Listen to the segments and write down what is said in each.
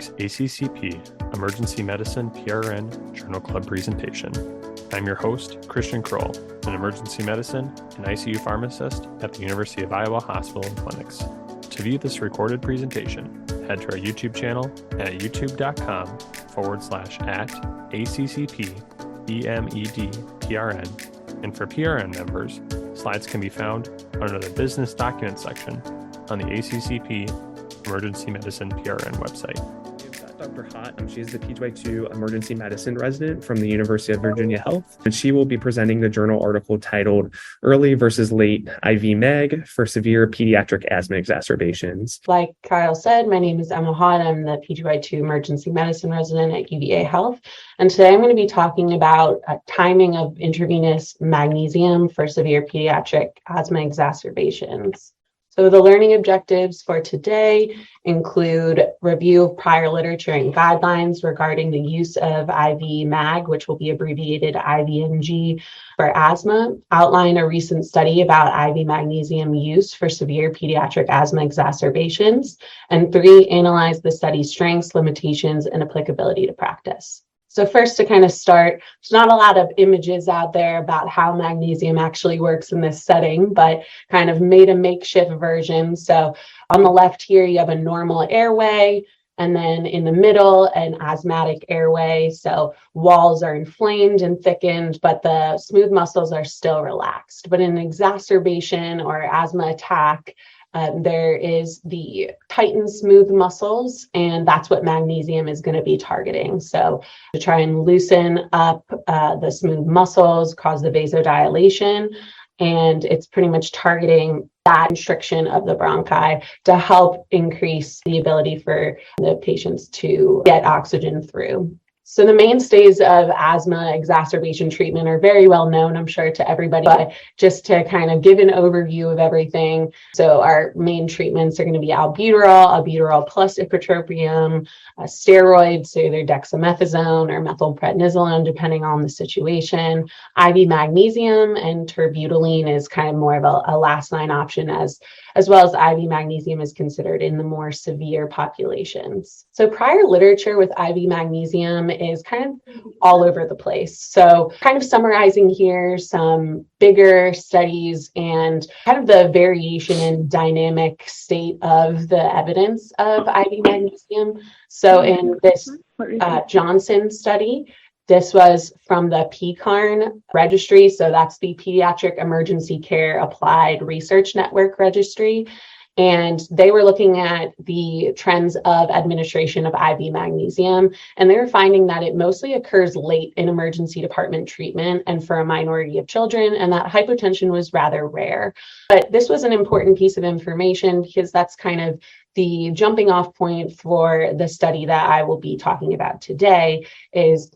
week's ACCP Emergency Medicine PRN Journal Club presentation. I'm your host, Christian Kroll, an emergency medicine and ICU pharmacist at the University of Iowa Hospital and Clinics. To view this recorded presentation, head to our YouTube channel at youtube.com/ACCP-EMED-PRN. And for PRN members, slides can be found under the Business Documents section on the ACCP Emergency Medicine PRN website. Dr. Haught, she's the PGY2 emergency medicine resident from the University of Virginia Health, and she will be presenting the journal article titled Early versus Late IV Mag for Severe Pediatric Asthma Exacerbations. Like Kyle said, my name is Emma Haught. I'm the PGY2 emergency medicine resident at UVA Health, and today I'm going to be talking about timing of intravenous magnesium for severe pediatric asthma exacerbations. So the learning objectives for today include review of prior literature and guidelines regarding the use of IV MAG, which will be abbreviated IVMG for asthma, outline a recent study about IV magnesium use for severe pediatric asthma exacerbations, and 3, analyze the study's strengths, limitations, and applicability to practice. So first, to kind of start, there's not a lot of images out there about how magnesium actually works in this setting, but kind of made a makeshift version. So on the left here, you have a normal airway, and then in the middle, an asthmatic airway. So walls are inflamed and thickened, but the smooth muscles are still relaxed. But in an exacerbation or asthma attack, there is the tightened smooth muscles, and that's what magnesium is going to be targeting. So to try and loosen up the smooth muscles, cause the vasodilation, and it's pretty much targeting that constriction of the bronchi to help increase the ability for the patients to get oxygen through. So the mainstays of asthma exacerbation treatment are very well known, I'm sure, to everybody, but just to kind of give an overview of everything. So our main treatments are going to be albuterol plus ipratropium, steroids, so either dexamethasone or methylprednisolone, depending on the situation, IV magnesium, and terbutaline is kind of more of a last line option as well as IV magnesium is considered in the more severe populations. So prior literature with IV magnesium is kind of all over the place. So kind of summarizing here some bigger studies and kind of the variation in dynamic state of the evidence of IV magnesium. So in this Johnson study, this was from the PCARN registry. So that's the Pediatric Emergency Care Applied Research Network registry. And they were looking at the trends of administration of IV magnesium. And they were finding that it mostly occurs late in emergency department treatment and for a minority of children, and that hypotension was rather rare. But this was an important piece of information because that's kind of the jumping off point for the study that I will be talking about today, is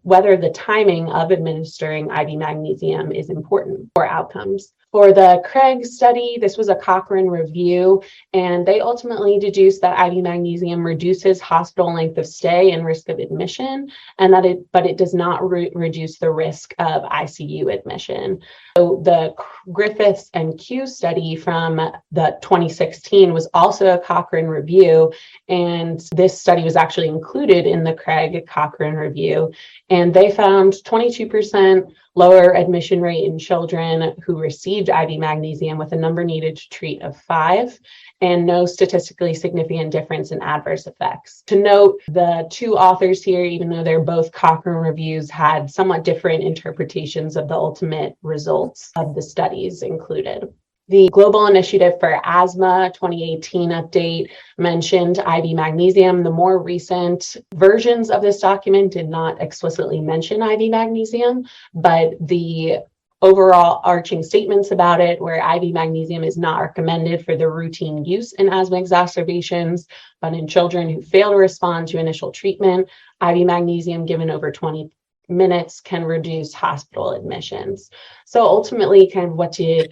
whether the timing of administering IV magnesium is important for outcomes. For the Craig study, this was a Cochrane review, and they ultimately deduced that IV magnesium reduces hospital length of stay and risk of admission, and but it does not reduce the risk of ICU admission. So the Griffiths and Q study from the 2016 was also a Cochrane review, and this study was actually included in the Craig Cochrane review, and they found 22% lower admission rate in children who received IV magnesium with a number needed to treat of 5, and no statistically significant difference in adverse effects. To note, the two authors here, even though they're both Cochrane reviews, had somewhat different interpretations of the ultimate results of the studies included. The Global Initiative for Asthma 2018 update mentioned IV magnesium. The more recent versions of this document did not explicitly mention IV magnesium, but the overall arching statements about it where IV magnesium is not recommended for the routine use in asthma exacerbations, but in children who fail to respond to initial treatment, IV magnesium given over 20 minutes can reduce hospital admissions. So ultimately, kind of what to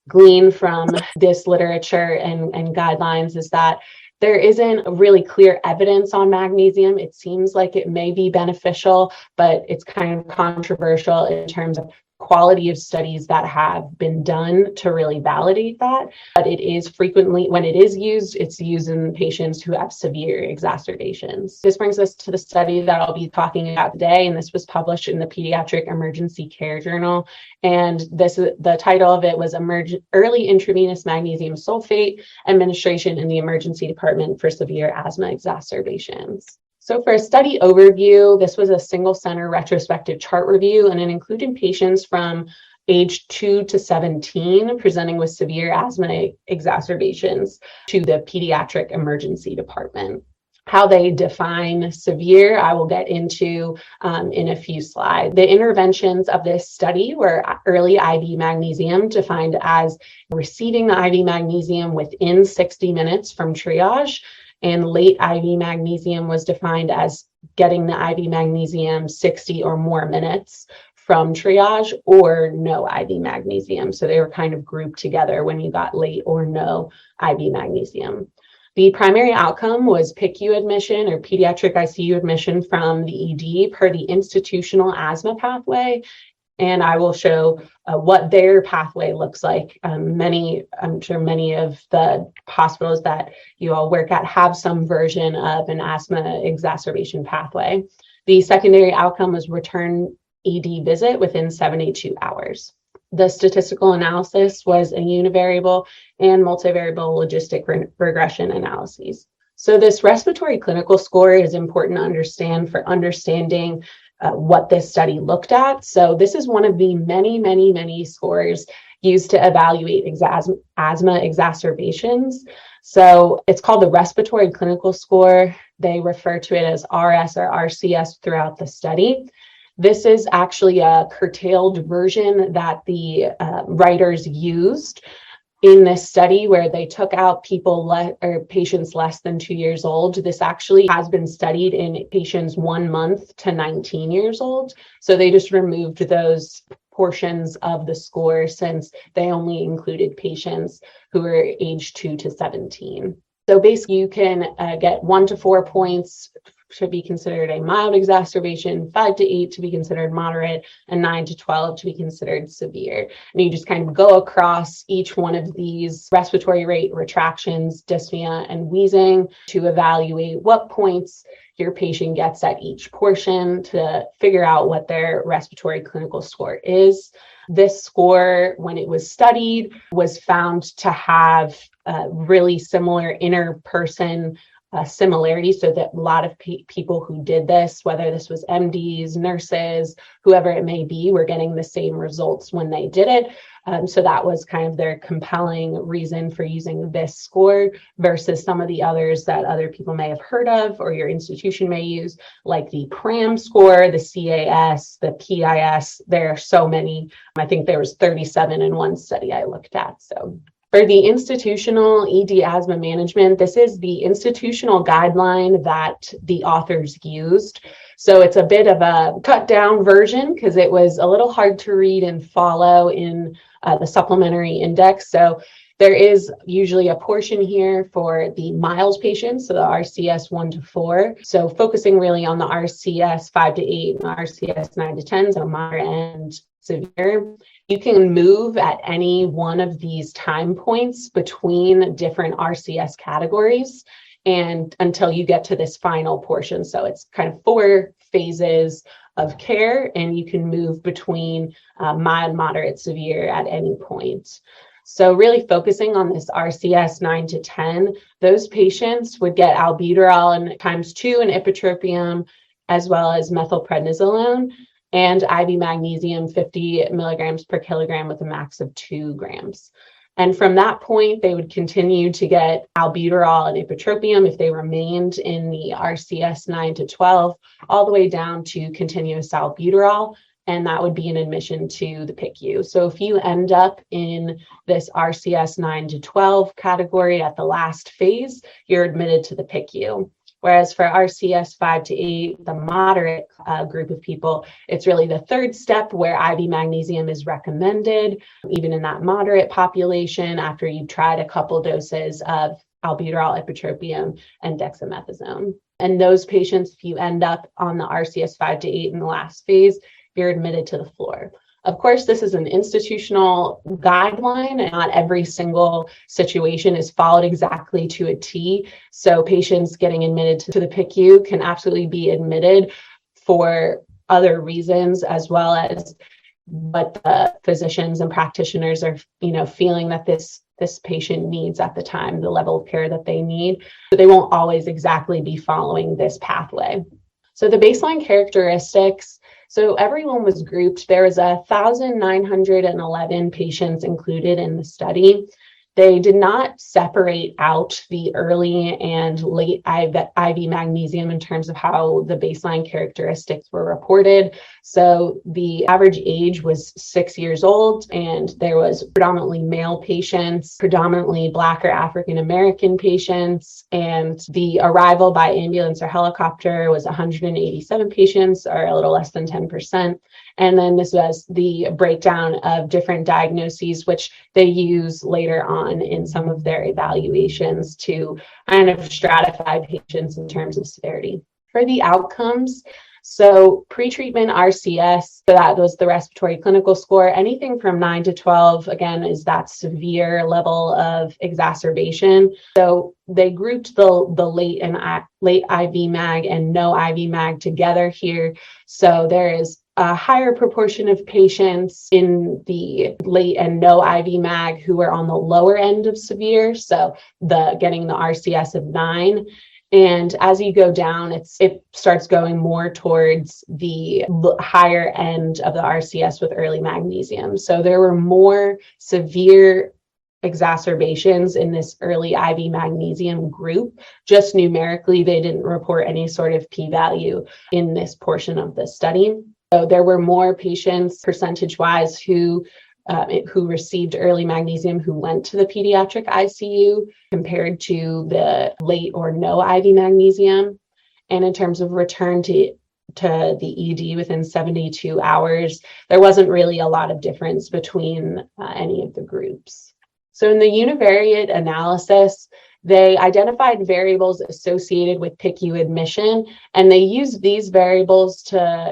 glean from this literature and guidelines is that there isn't really clear evidence on magnesium. It seems like it may be beneficial, but it's kind of controversial in terms of quality of studies that have been done to really validate that. But it is frequently, when it is used, it's used in patients who have severe exacerbations. This brings us to the study that I'll be talking about today, and this was published in the Pediatric Emergency Care Journal. And the title of it was Early Intravenous Magnesium Sulfate Administration in the Emergency Department for Severe Asthma Exacerbations. So for a study overview, this was a single center retrospective chart review, and it included patients from age 2 to 17 presenting with severe asthma exacerbations to the pediatric emergency department. How they define severe, I will get into in a few slides. The interventions of this study were early IV magnesium, defined as receiving the IV magnesium within 60 minutes from triage, and late IV magnesium was defined as getting the IV magnesium 60 or more minutes from triage, or no IV magnesium. So they were kind of grouped together when you got late or no IV magnesium. The primary outcome was PICU admission or pediatric ICU admission from the ED per the institutional asthma pathway. And I will show what their pathway looks like. I'm sure many of the hospitals that you all work at have some version of an asthma exacerbation pathway. The secondary outcome was return ED visit within 72 hours. The statistical analysis was a univariable and multivariable logistic regression analyses. So this respiratory clinical score is important to understand for understanding what this study looked at. So this is one of the many scores used to evaluate asthma exacerbations. So it's called the respiratory clinical score. They refer to it as RS or RCS throughout the study. This is actually a curtailed version that the writers used in this study, where they took out patients less than 2 years old. This actually has been studied in patients 1 month to 19 years old. So they just removed those portions of the score since they only included patients who were age 2 to 17. So basically you can get 1 to 4 points should be considered a mild exacerbation, 5 to 8 to be considered moderate, and 9 to 12 to be considered severe. And you just kind of go across each one of these respiratory rate, retractions, dyspnea, and wheezing to evaluate what points your patient gets at each portion to figure out what their respiratory clinical score is. This score, when it was studied, was found to have really similar interperson similarity, so that a lot of people who did this, whether this was MDs, nurses, whoever it may be, were getting the same results when they did it. So that was kind of their compelling reason for using this score versus some of the others that other people may have heard of or your institution may use, like the PRAM score, the CAS, the PIS. There are so many. I think there was 37 in one study I looked at. So for the institutional ED asthma management, this is the institutional guideline that the authors used. So it's a bit of a cut down version because it was a little hard to read and follow in the supplementary index. So there is usually a portion here for the mild patients, so the RCS 1 to 4. So focusing really on the RCS 5 to 8 and the RCS 9 to 10, so moderate and severe. You can move at any one of these time points between different RCS categories and until you get to this final portion. So it's kind of 4 phases of care, and you can move between mild, moderate, severe at any point. So really focusing on this RCS 9 to 10, those patients would get albuterol and ×2 and ipratropium, as well as methylprednisolone, and IV magnesium 50 milligrams per kilogram with a max of 2 grams. And from that point, they would continue to get albuterol and ipratropium if they remained in the RCS 9 to 12, all the way down to continuous albuterol, and that would be an admission to the PICU. So if you end up in this RCS 9 to 12 category at the last phase, you're admitted to the PICU. Whereas for RCS 5 to 8, the moderate group of people, it's really the third step where IV magnesium is recommended, even in that moderate population after you've tried a couple doses of albuterol, ipratropium, and dexamethasone. And those patients, if you end up on the RCS 5 to 8 in the last phase, you're admitted to the floor. Of course, this is an institutional guideline, and not every single situation is followed exactly to a T. So patients getting admitted to the PICU can absolutely be admitted for other reasons, as well as what the physicians and practitioners are, feeling that this patient needs at the time, the level of care that they need. But they won't always exactly be following this pathway. So the baseline characteristics, so everyone was grouped. There was 1,911 patients included in the study. They did not separate out the early and late IV magnesium in terms of how the baseline characteristics were reported. So the average age was 6 years old, and there was predominantly male patients, predominantly Black or African American patients, and the arrival by ambulance or helicopter was 187 patients, or a little less than 10%. And then this was the breakdown of different diagnoses, which they use later on in some of their evaluations to kind of stratify patients in terms of severity. For the outcomes, so pretreatment RCS, so that was the respiratory clinical score. Anything from 9 to 12, again, is that severe level of exacerbation. So they grouped the late IV mag and no IV mag together here. So there is a higher proportion of patients in the late and no IV mag who are on the lower end of severe, so getting the RCS of 9. And as you go down, it starts going more towards the higher end of the RCS with early magnesium. So there were more severe exacerbations in this early IV magnesium group. Just numerically, they didn't report any sort of p-value in this portion of the study. So there were more patients percentage-wise who received early magnesium who went to the pediatric ICU compared to the late or no IV magnesium. And in terms of return to the ED within 72 hours, there wasn't really a lot of difference between any of the groups. So in the univariate analysis, they identified variables associated with PICU admission, and they used these variables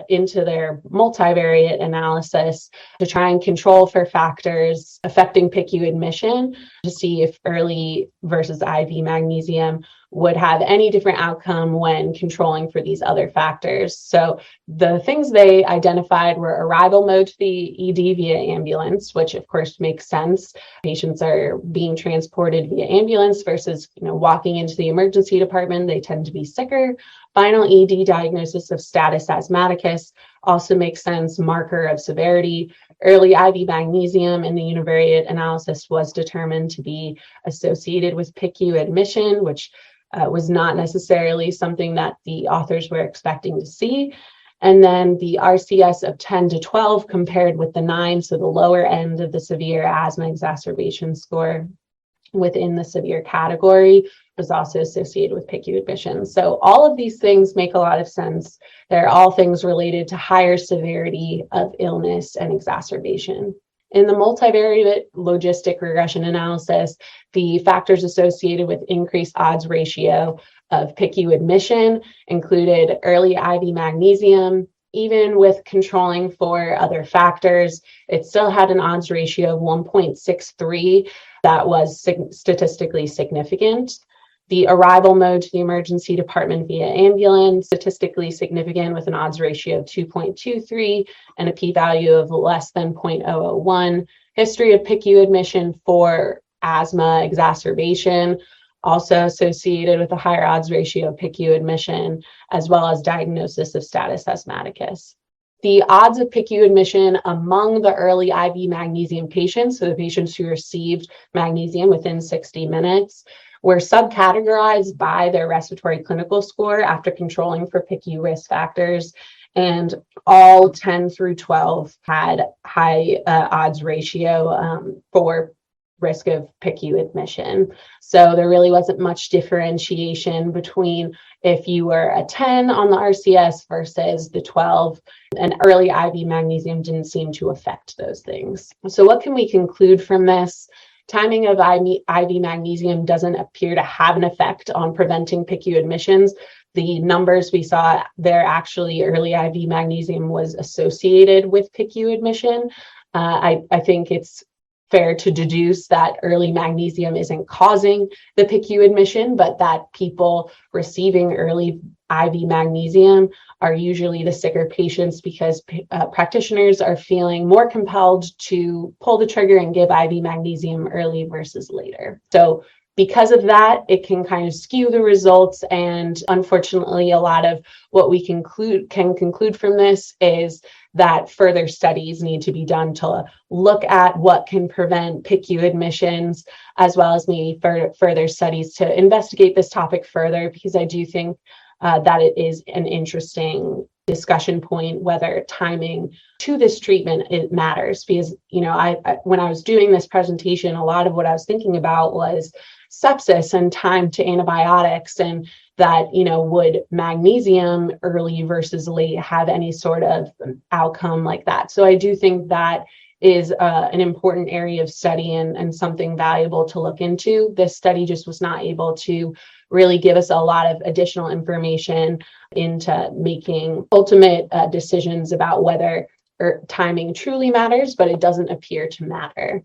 into their multivariate analysis to try and control for factors affecting PICU admission to see if early versus IV magnesium would have any different outcome when controlling for these other factors. So the things they identified were arrival mode to the ED via ambulance, which of course makes sense. Patients are being transported via ambulance versus walking into the emergency department. They tend to be sicker. Final ED diagnosis of status asthmaticus also makes sense, marker of severity. Early IV magnesium in the univariate analysis was determined to be associated with PICU admission, which was not necessarily something that the authors were expecting to see. And then the RCS of 10 to 12 compared with the 9, so the lower end of the severe asthma exacerbation score within the severe category, was also associated with PICU admission. So all of these things make a lot of sense. They're all things related to higher severity of illness and exacerbation. In the multivariate logistic regression analysis, the factors associated with increased odds ratio of PICU admission included early IV magnesium. Even with controlling for other factors, it still had an odds ratio of 1.63 that was statistically significant. The arrival mode to the emergency department via ambulance, statistically significant with an odds ratio of 2.23 and a p-value of less than 0.001. History of PICU admission for asthma exacerbation, also associated with a higher odds ratio of PICU admission, as well as diagnosis of status asthmaticus. The odds of PICU admission among the early IV magnesium patients, so the patients who received magnesium within 60 minutes, were subcategorized by their respiratory clinical score after controlling for PICU risk factors, and all 10 through 12 had high odds ratio for risk of PICU admission. So there really wasn't much differentiation between if you were a 10 on the RCS versus the 12, and early IV magnesium didn't seem to affect those things. So what can we conclude from this? Timing of IV magnesium doesn't appear to have an effect on preventing PICU admissions, the numbers we saw there, actually early IV magnesium was associated with PICU admission. I think it's fair to deduce that early magnesium isn't causing the PICU admission, but that people receiving early IV magnesium are usually the sicker patients because practitioners are feeling more compelled to pull the trigger and give IV magnesium early versus later. So because of that, it can kind of skew the results. And unfortunately, a lot of what we can conclude from this is that further studies need to be done to look at what can prevent PICU admissions, as well as maybe further studies to investigate this topic further, because I do think that it is an interesting discussion point whether timing to this treatment it matters. Because when I was doing this presentation, a lot of what I was thinking about was sepsis and time to antibiotics, and that would magnesium early versus late have any sort of outcome like that. So I do think that is an important area of study and something valuable to look into. This study just was not able to really give us a lot of additional information into making ultimate decisions about whether timing truly matters, but it doesn't appear to matter.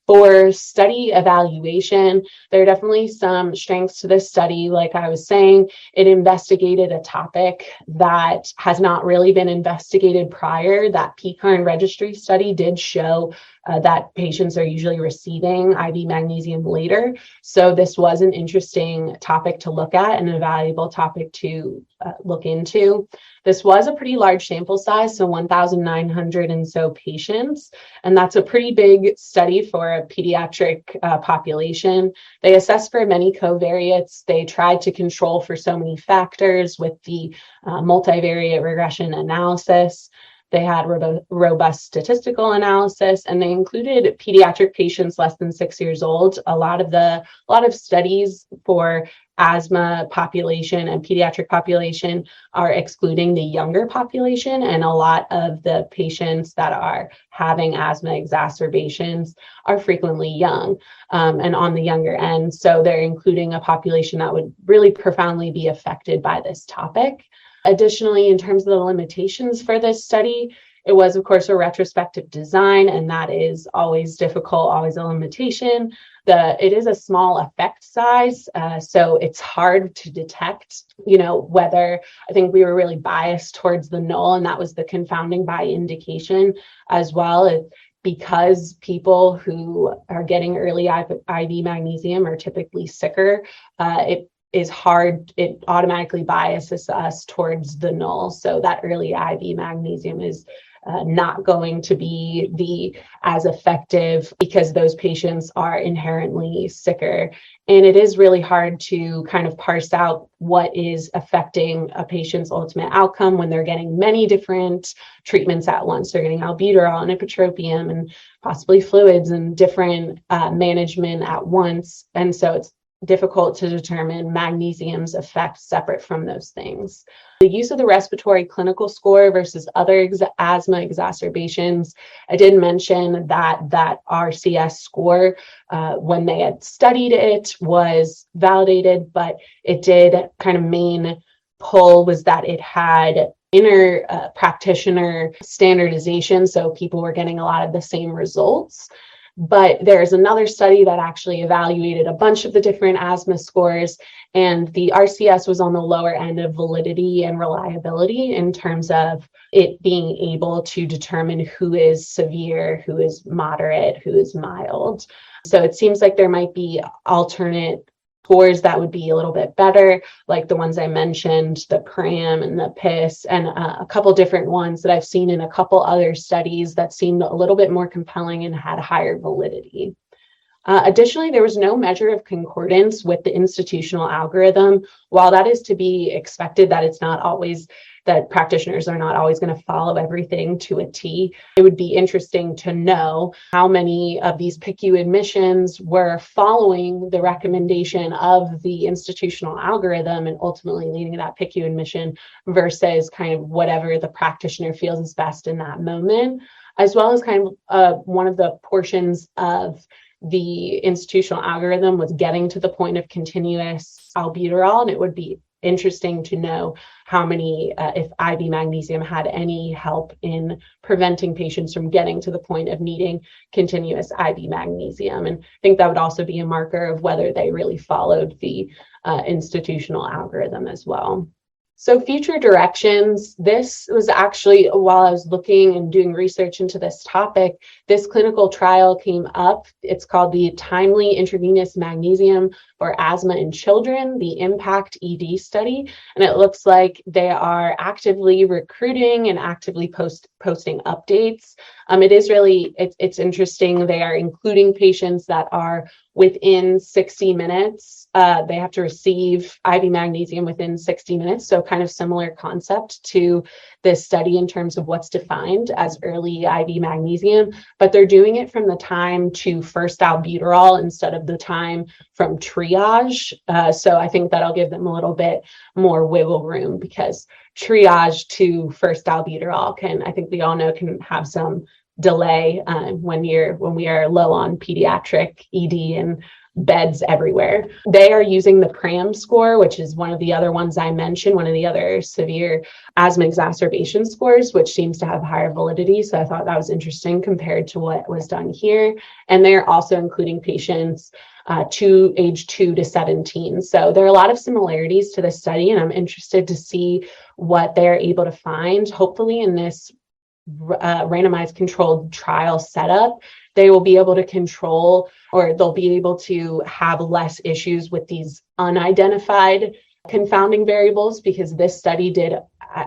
For study evaluation, there are definitely some strengths to this study. Like I was saying, it investigated a topic that has not really been investigated prior. That PCARN registry study did show that patients are usually receiving IV magnesium later. So this was an interesting topic to look at and a valuable topic to look into. This was a pretty large sample size, so 1,900 and so patients, and that's a pretty big study for a pediatric population. They assessed for many covariates. They tried to control for so many factors with the multivariate regression analysis. They had robust statistical analysis, and they included pediatric patients less than 6 years old. A lot of studies for asthma population and pediatric population are excluding the younger population, and a lot of the patients that are having asthma exacerbations are frequently young and on the younger end. So they're including a population that would really profoundly be affected by this topic. Additionally, in terms of the limitations for this study, it was, of course, a retrospective design, and that is always difficult, always a limitation. It is a small effect size, so it's hard to detect, whether. I think we were really biased towards the null, and that was the confounding by indication as well. Because people who are getting early IV magnesium are typically sicker, it is hard, it automatically biases us towards the null. So that early IV magnesium is not going to be as effective because those patients are inherently sicker. And it is really hard to kind of parse out what is affecting a patient's ultimate outcome when they're getting many different treatments at once. They're getting albuterol and ipratropium and possibly fluids and different management at once. And so it's difficult to determine magnesium's effect separate from those things. The use of the respiratory clinical score versus other asthma exacerbations, I did mention that RCS score, when they had studied it, was validated, but it did kind of main pull was that it had inner practitioner standardization, so people were getting a lot of the same results. But there's another study that actually evaluated a bunch of the different asthma scores, and the RCS was on the lower end of validity and reliability in terms of it being able to determine who is severe, who is moderate, who is mild. So it seems like there might be alternate scores that would be a little bit better, like the ones I mentioned, the PRAM and the PIS, and a couple different ones that I've seen in a couple other studies that seemed a little bit more compelling and had higher validity. Additionally, there was no measure of concordance with the institutional algorithm. While that is to be expected, that it's not always, that practitioners are not always going to follow everything to a T, it would be interesting to know how many of these PICU admissions were following the recommendation of the institutional algorithm and ultimately leading to that PICU admission versus kind of whatever the practitioner feels is best in that moment, as well as kind of one of the portions of the institutional algorithm was getting to the point of continuous albuterol, and it would be interesting to know how many, if IV magnesium had any help in preventing patients from getting to the point of needing continuous IV magnesium. And I think that would also be a marker of whether they really followed the institutional algorithm as well. So future directions, this was actually, while I was looking and doing research into this topic, this clinical trial came up. It's called the Timely Intravenous Magnesium for Asthma in Children, the IMPACT ED study. And it looks like they are actively recruiting and actively posting updates. It's interesting. They are including patients that are within 60 minutes. They have to receive IV magnesium within 60 minutes. So kind of similar concept to this study in terms of what's defined as early IV magnesium, but they're doing it from the time to first albuterol instead of the time from triage. So I think that'll give them a little bit more wiggle room, because triage to first albuterol I think we all know, can have some delay when we are low on pediatric ED and beds everywhere. They are using the PRAM score, which is one of the other ones I mentioned, one of the other severe asthma exacerbation scores, which seems to have higher validity. So I thought that was interesting compared to what was done here. And they're also including patients age 2 to 17. So there are a lot of similarities to this study, and I'm interested to see what they're able to find. Hopefully in this randomized controlled trial setup, they will be able to control, or they'll be able to have less issues with these unidentified confounding variables, because this study did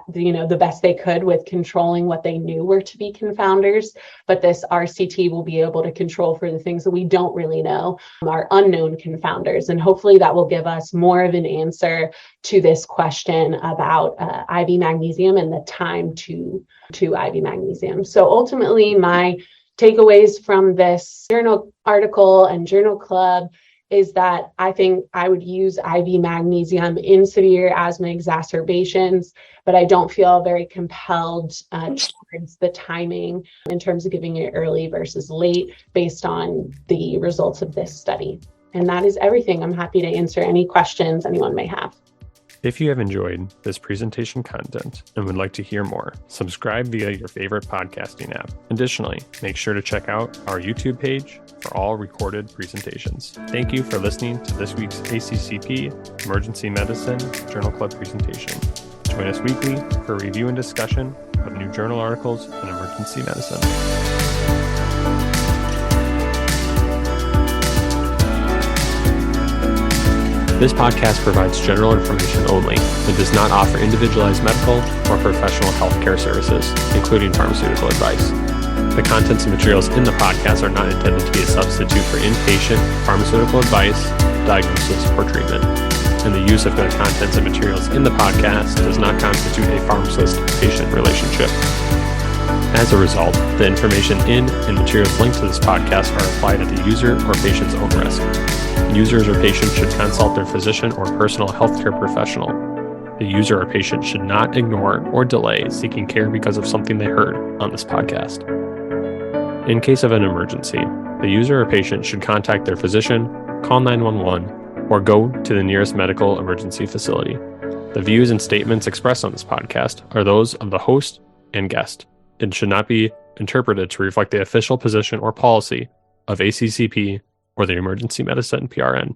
the best they could with controlling what they knew were to be confounders. But this RCT will be able to control for the things that we don't really know are unknown confounders. And hopefully that will give us more of an answer to this question about IV magnesium and the time to IV magnesium. So ultimately, my takeaways from this journal article and journal club is that I think I would use IV magnesium in severe asthma exacerbations, but I don't feel very compelled towards the timing in terms of giving it early versus late based on the results of this study. And that is everything. I'm happy to answer any questions anyone may have. If you have enjoyed this presentation content and would like to hear more, subscribe via your favorite podcasting app. Additionally, make sure to check out our YouTube page for all recorded presentations. Thank you for listening to this week's ACCP Emergency Medicine Journal Club presentation. Join us weekly for review and discussion of new journal articles in emergency medicine. This podcast provides general information only and does not offer individualized medical or professional healthcare services, including pharmaceutical advice. The contents and materials in the podcast are not intended to be a substitute for inpatient pharmaceutical advice, diagnosis, or treatment. And the use of the contents and materials in the podcast does not constitute a pharmacist-patient relationship. As a result, the information in and materials linked to this podcast are applied at the user or patient's own risk. Users or patients should consult their physician or personal healthcare professional. The user or patient should not ignore or delay seeking care because of something they heard on this podcast. In case of an emergency, the user or patient should contact their physician, call 911, or go to the nearest medical emergency facility. The views and statements expressed on this podcast are those of the host and guest and should not be interpreted to reflect the official position or policy of ACCP or the Emergency Medicine PRN.